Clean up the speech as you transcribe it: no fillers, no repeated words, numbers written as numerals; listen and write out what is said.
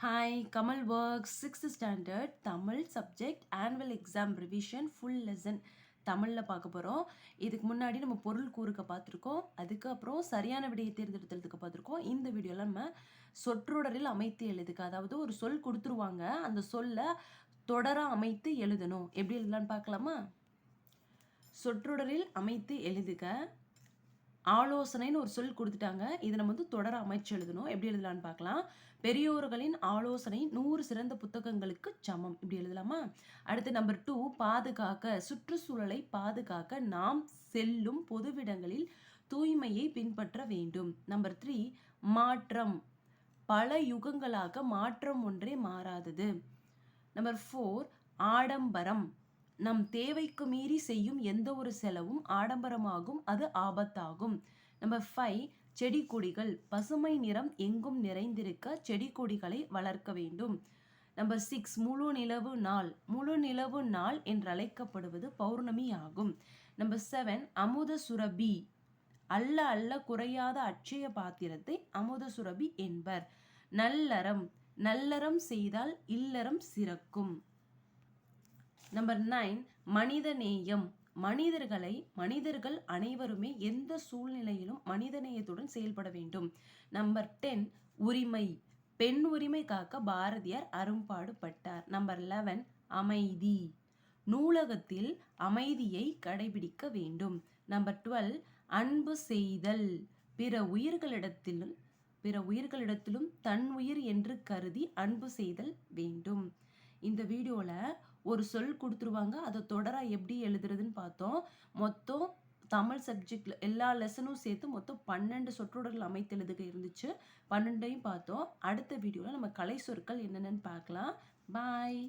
Hi, Kamal works 6th standard Tamil subject annual exam revision full lesson தமிழில் பார்க்க போகிறோம். இதுக்கு முன்னாடி நம்ம பொருள் கூறுக்க பார்த்துருக்கோம். அதுக்கப்புறம் சரியான விடையை தேர்ந்தெடுத்துறதுக்கு பார்த்துருக்கோம். இந்த வீடியோவில் நம்ம சொற்றொடரில் அமைத்து எழுதுக, அதாவது ஒரு சொல் கொடுத்துருவாங்க, அந்த சொல்லை தொடராக அமைத்து எழுதணும். எப்படி எழுதலான்னு பார்க்கலாமா? சொற்றொடரில் அமைத்து எழுதுக. ஆலோசனைன்னு ஒரு சொல் கொடுத்துட்டாங்க. இதை நம்ம தொடர அமைச்சு எழுதணும். எப்படி எழுதலான்னு பார்க்கலாம். பெரியோர்களின் ஆலோசனை 100 சிறந்த புத்தகங்களுக்கு சமம். இப்படி எழுதலாமா? அடுத்து நம்பர் 2, பாதுகாக்க. சுற்றுச்சூழலை பாதுகாக்க நாம் செல்லும் பொதுவிடங்களில் தூய்மையை பின்பற்ற வேண்டும். நம்பர் 3, மாற்றம். பல யுகங்களாக மாற்றம் ஒன்றே மாறாதது. நம்பர் 4, ஆடம்பரம். நம் தேவைக்கு மீறி செய்யும் எந்த ஒரு செலவும் ஆடம்பரமாகும், அது ஆபத்தாகும். நம்பர் 5, செடி கொடிகள். பசுமை நிறம் எங்கும் நிறைந்திருக்க செடி கொடிகளை வளர்க்க வேண்டும். நம்பர் 6, முழு நிலவு நாள். முழு நிலவு நாள் என்று அழைக்கப்படுவது பௌர்ணமி ஆகும். நம்பர் 7, அமுத சுரபி. அல்ல அல்ல குறையாத அட்சய பாத்திரத்தை அமுத சுரபி என்பர். நல்லறம். நல்லறம் செய்தால் இல்லறம் சிறக்கும். நம்பர் 9, மனிதநேயம். மனிதர்கள் அனைவருமே எந்த சூழ்நிலையிலும் மனிதநேயத்துடன் செயல்பட வேண்டும். நம்பர் 10, உரிமை. பெண் உரிமை காக்க பாரதியார் அரும்பாடுபட்டார். நம்பர் 11, அமைதி. நூலகத்தில் அமைதியை கடைபிடிக்க வேண்டும். நம்பர் 12, அன்பு செய்தல். பிற உயிர்களிடத்திலும் தன் உயிர் என்று கருதி அன்பு செய்தல் வேண்டும். இந்த வீடியோவில் ஒரு சொல் கொடுத்துருவாங்க, அதை தொடரா எப்படி எழுதுறதுன்னு பார்த்தோம். மொத்தம் தமிழ் சப்ஜெக்டில் எல்லா லெசனும் சேர்த்து மொத்தம் 12 சொற்றொடர்கள் அமைத்து எழுதுக இருந்துச்சு. 12ஐயும் பார்த்தோம். அடுத்த வீடியோவில் நம்ம கலை சொற்கள் என்னென்னு பார்க்கலாம். பாய்.